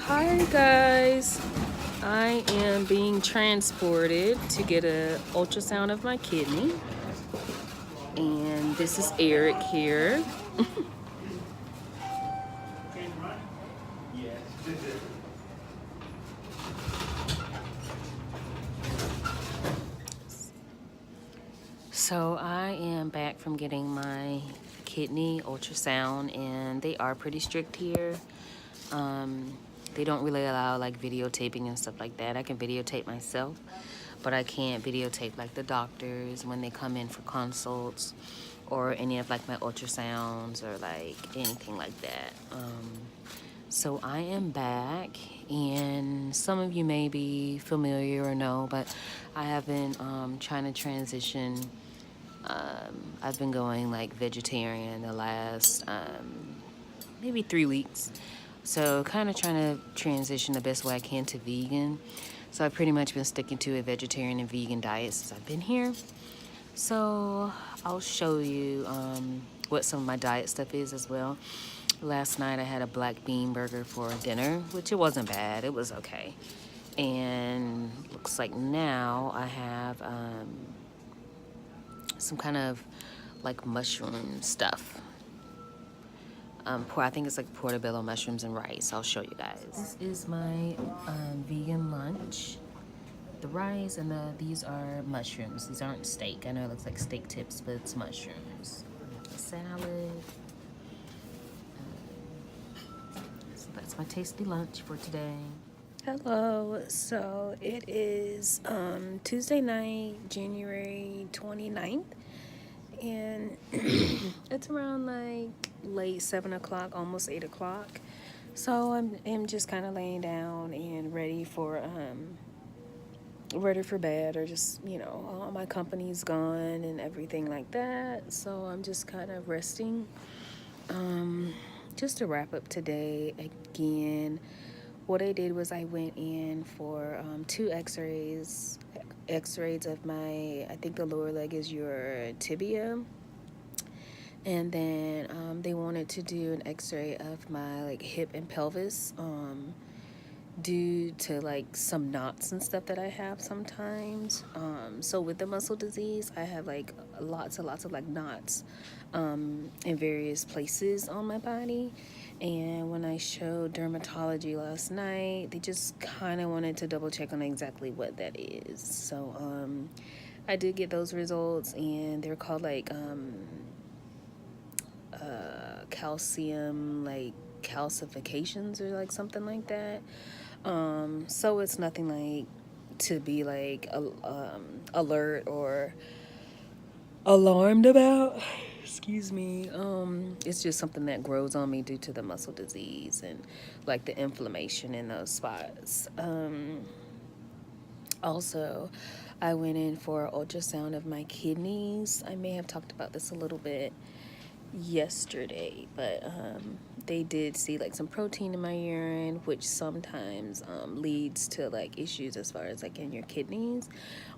Hi guys, I am being transported to get a ultrasound of my kidney, and this is Eric here. So I am back from getting my kidney ultrasound, and they are pretty strict here. Um, they don't really allow like videotaping and stuff like that. I can videotape myself, but I can't videotape like the doctors when they come in for consults or any of like my ultrasounds or like anything like that. So I am back, and some of you may be familiar or know, but I have been trying to transition. I've been going like vegetarian the last maybe 3 weeks. So kind of trying to transition the best way I can to vegan. So I've pretty much been sticking to a vegetarian and vegan diet since I've been here. So I'll show you what some of my diet stuff is as well. Last night I had a black bean burger for dinner, which it wasn't bad. It was okay. And looks like now I have some kind of like mushroom stuff. I think it's like portobello mushrooms and rice. I'll show you guys. This is my vegan lunch. The rice and these are mushrooms. These aren't steak. I know it looks like steak tips, but it's mushrooms. The salad. So that's my tasty lunch for today. Hello. So it is Tuesday night, January 29th. And it's around like late 7 o'clock, almost 8 o'clock. So I'm just kind of laying down and ready for bed, or just, all my company's gone and everything like that. So I'm just kind of resting. Just to wrap up today again, what I did was I went in for two x-rays of my, I think the lower leg is your tibia, and then they wanted to do an x-ray of my like hip and pelvis, due to like some knots and stuff that I have sometimes. So with the muscle disease, I have like lots and lots of like knots in various places on my body. And when I showed dermatology last night, they just kind of wanted to double check on exactly what that is. So I did get those results, and they're called like calcium, like calcifications or like something like that. So it's nothing like to be like alert or alarmed about. Excuse me. It's just something that grows on me due to the muscle disease and like the inflammation in those spots. Also, I went in for ultrasound of my kidneys. I may have talked about this a little bit yesterday, but they did see like some protein in my urine, which sometimes leads to like issues as far as like in your kidneys,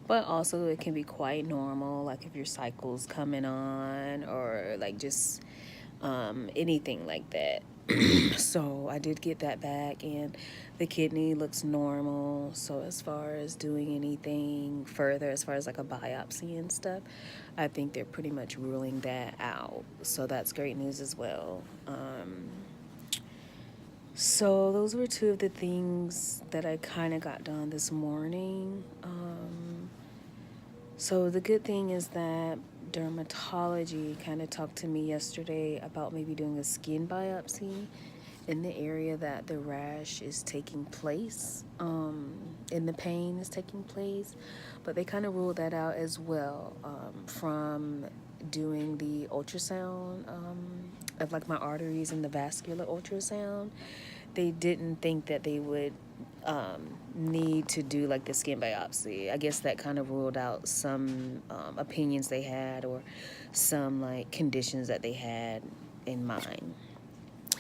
but also it can be quite normal, like if your cycle's coming on or like just anything like that. So I did get that back, and the kidney looks normal. So as far as doing anything further, as far as like a biopsy and stuff, I think they're pretty much ruling that out. So that's great news as well. So those were two of the things that I kind of got done this morning. So the good thing is that dermatology kind of talked to me yesterday about maybe doing a skin biopsy in the area that the rash is taking place, and the pain is taking place. But they kind of ruled that out as well, from doing the ultrasound of like my arteries and the vascular ultrasound. They didn't think that they would need to do like the skin biopsy. I guess that kind of ruled out some opinions they had, or some like conditions that they had in mind.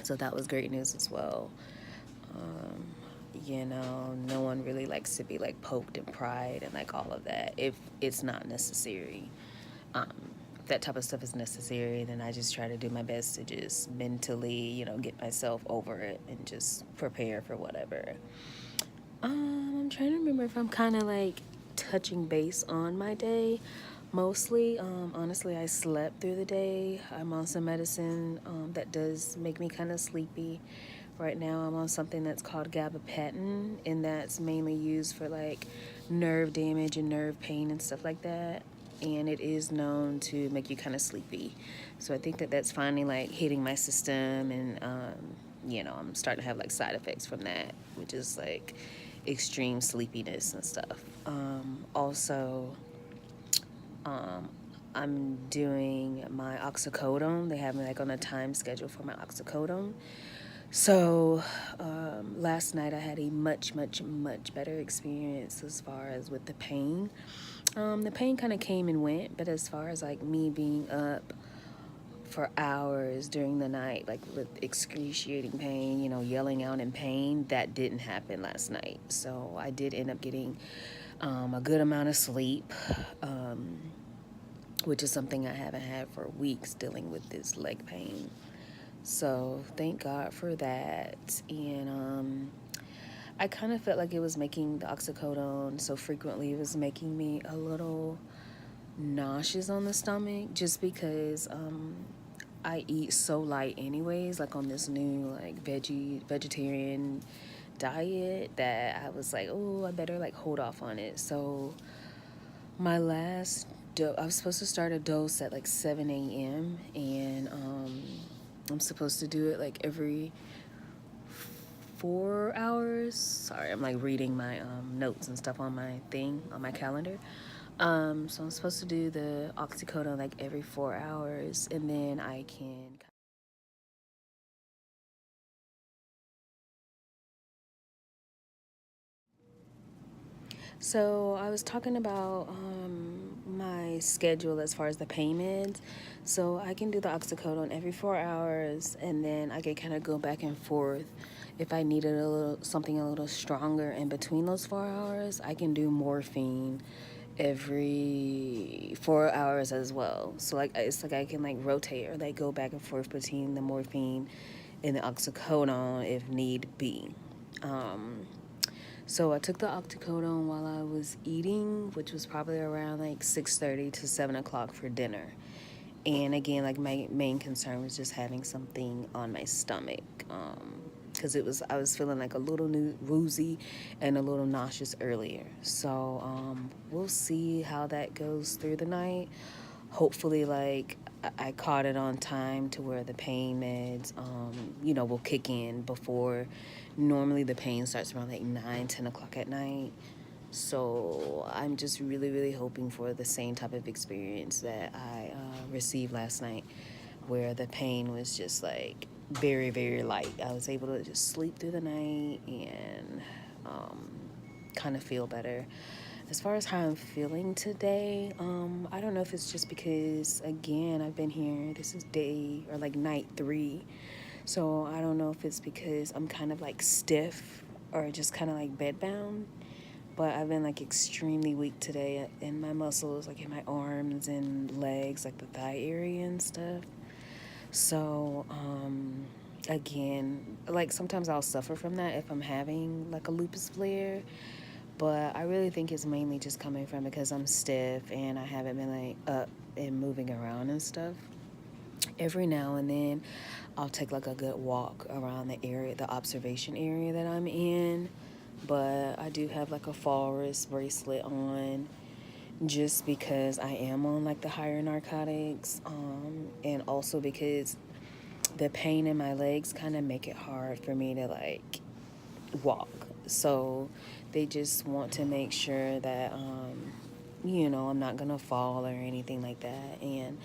So that was great news as well. No one really likes to be like poked and pried and like all of that if it's not necessary. that type of stuff is necessary, then I just try to do my best to just mentally, get myself over it and just prepare for whatever. I'm trying to remember if I'm kind of like touching base on my day. Mostly, honestly, I slept through the day. I'm on some medicine that does make me kind of sleepy. Right now, I'm on something that's called gabapentin, and that's mainly used for like nerve damage and nerve pain and stuff like that. And it is known to make you kind of sleepy. So I think that that's finally like hitting my system, and I'm starting to have like side effects from that, which is like extreme sleepiness and stuff. Also, I'm doing my oxycodone. They have me like on a time schedule for my oxycodone. So last night I had a much, much, much better experience as far as with the pain. The pain kind of came and went, but as far as like me being up for hours during the night, like with excruciating pain, yelling out in pain, that didn't happen last night. So I did end up getting a good amount of sleep, which is something I haven't had for weeks, dealing with this leg pain. So thank God for that. And I kind of felt like it was making the oxycodone so frequently, it was making me a little nauseous on the stomach, just because I eat so light anyways, like on this new like vegetarian diet, that I was like, oh, I better like hold off on it. So my last I was supposed to start a dose at like 7 a.m. and I'm supposed to do it like every 4 hours. Sorry, I'm like reading my notes and stuff on my thing on my calendar. So I'm supposed to do the oxycodone like every 4 hours, and then I can. So I was talking about my schedule as far as the payments. So I can do the oxycodone every 4 hours, and then I can kind of go back and forth. If I needed something a little stronger in between those 4 hours, I can do morphine every 4 hours as well. So like it's like I can like rotate or like go back and forth between the morphine and the oxycodone if need be. So I took the oxycodone while I was eating, which was probably around like 6:30 to 7 o'clock for dinner. And again, like my main concern was just having something on my stomach, because I was feeling like a little woozy and a little nauseous earlier. So we'll see how that goes through the night. Hopefully, like I caught it on time to where the pain meds, will kick in before. Normally the pain starts around like 9, 10 o'clock at night. So I'm just really, really hoping for the same type of experience that I received last night, where the pain was just like very, very light. I was able to just sleep through the night and kind of feel better. As far as how I'm feeling today, I don't know if it's just because, again, I've been here. This is day or like night 3. So I don't know if it's because I'm kind of like stiff or just kind of like bedbound. But I've been like extremely weak today in my muscles, like in my arms and legs, like the thigh area and stuff. So, again, like sometimes I'll suffer from that if I'm having like a lupus flare. But I really think it's mainly just coming from because I'm stiff and I haven't been like up and moving around and stuff. Every now and then I'll take like a good walk around the area, the observation area that I'm in. But I do have like a fall wrist bracelet on, just because I am on like the higher narcotics, and also because the pain in my legs kind of make it hard for me to like walk. So they just want to make sure that I'm not gonna fall or anything like that. And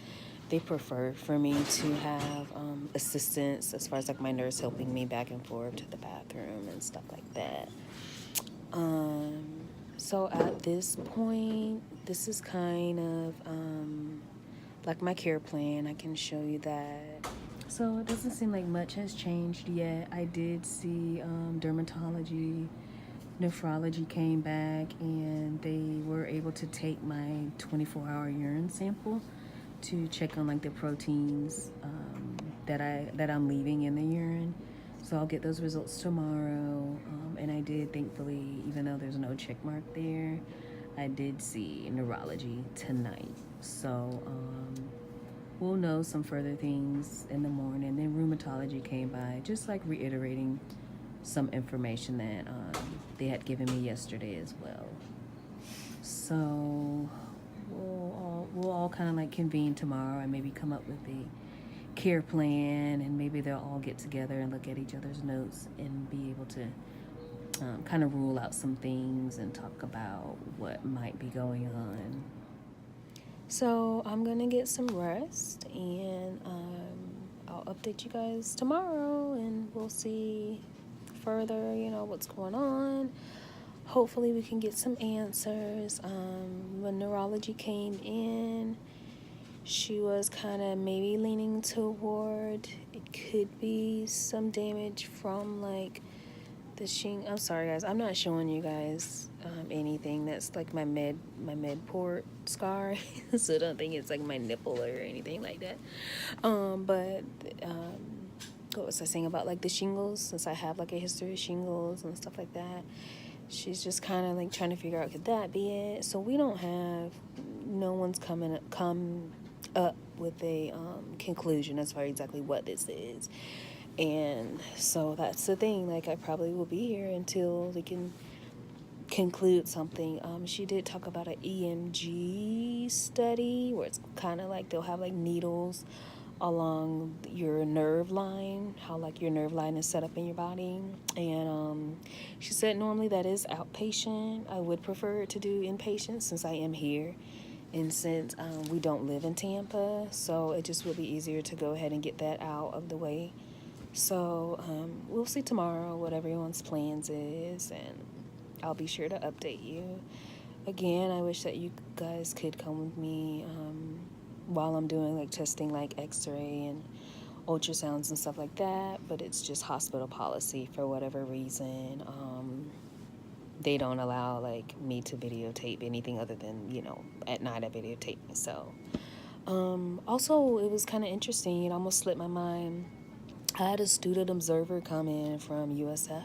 they prefer for me to have assistance as far as like my nurse helping me back and forth to the bathroom and stuff like that. So at this point, this is kind of like my care plan. I can show you that. So it doesn't seem like much has changed yet. I did see dermatology, nephrology came back, and they were able to take my 24-hour urine sample, to check on like the proteins that I'm leaving in the urine. So I'll get those results tomorrow. And I did, thankfully, even though there's no check mark there, I did see neurology tonight. So we'll know some further things in the morning. Then rheumatology came by, just like reiterating some information that they had given me yesterday as well. So we'll all kind of like convene tomorrow and maybe come up with a care plan, and maybe they'll all get together and look at each other's notes and be able to kind of rule out some things and talk about what might be going on. So I'm gonna get some rest, and I'll update you guys tomorrow, and we'll see further, what's going on. Hopefully we can get some answers. When neurology came in, she was kind of maybe leaning toward it could be some damage from like the shing. I'm sorry guys, I'm not showing you guys anything. That's like my med port scar. So don't think it's like my nipple or anything like that. But what was I saying about like the shingles, since I have like a history of shingles and stuff like that. She's just kind of like trying to figure out, could that be it? So we don't have, no one's come up with a conclusion as far as exactly what this is. And so that's the thing, like I probably will be here until we can conclude something. She did talk about an EMG study where it's kind of like they'll have like needles along your nerve line, how like your nerve line is set up in your body. And she said normally that is outpatient. I would prefer to do inpatient since I am here, and since we don't live in Tampa, so it just will be easier to go ahead and get that out of the way. So we'll see tomorrow what everyone's plans is, and I'll be sure to update you. Again, I wish that you guys could come with me while I'm doing like testing, like x-ray and ultrasounds and stuff like that, but it's just hospital policy for whatever reason. They don't allow like me to videotape anything other than, at night I videotape myself. Also, it was kind of interesting. It almost slipped my mind. I had a student observer come in from USF.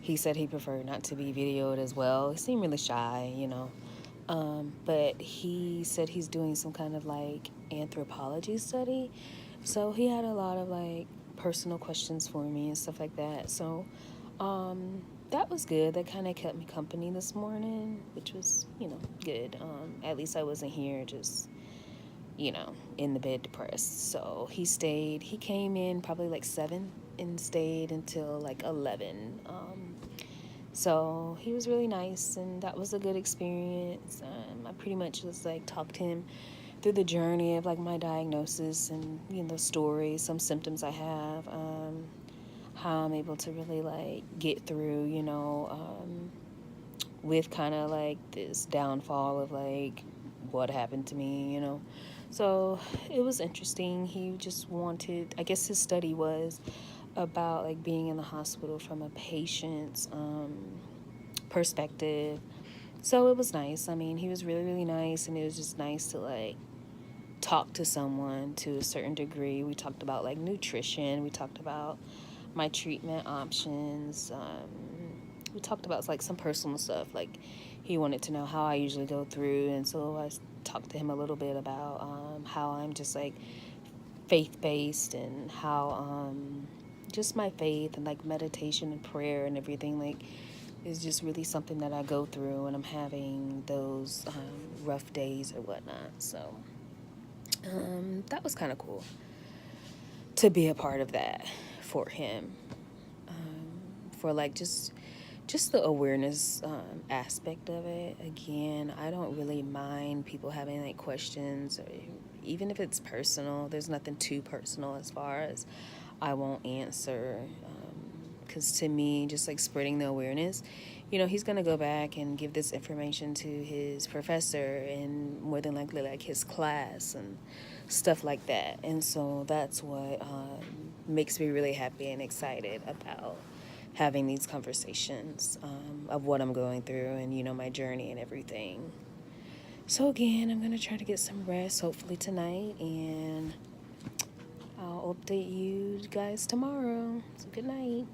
He said he preferred not to be videoed as well. He seemed really shy, but he said he's doing some kind of like anthropology study. So he had a lot of like personal questions for me and stuff like that. So that was good. That kind of kept me company this morning, which was, good. At least I wasn't here just, in the bed depressed. So he stayed. He came in probably like 7 and stayed until like 11. So he was really nice, and that was a good experience. I pretty much just like talked to him through the journey of like my diagnosis and, stories, some symptoms I have, how I'm able to really like get through, with kind of like this downfall of like what happened to me, So it was interesting. He just wanted, I guess his study was about like being in the hospital from a patient's perspective. So it was nice. I mean, he was really, really nice, and it was just nice to like talk to someone to a certain degree. We talked about like nutrition. We talked about my treatment options. We talked about like some personal stuff. Like he wanted to know how I usually go through, and so I talked to him a little bit about how I'm just like faith-based, and how just my faith and like meditation and prayer and everything like is just really something that I go through when I'm having those rough days or whatnot. So that was kind of cool to be a part of that for him, for like just the awareness aspect of it. Again, I don't really mind people having like questions, or even if it's personal. There's nothing too personal as far as I won't answer, because to me, just like spreading the awareness, he's gonna go back and give this information to his professor, and more than likely like his class and stuff like that. And so that's what makes me really happy and excited about having these conversations of what I'm going through and, my journey and everything. So again, I'm gonna try to get some rest, hopefully tonight, and I'll update you guys tomorrow. So good night.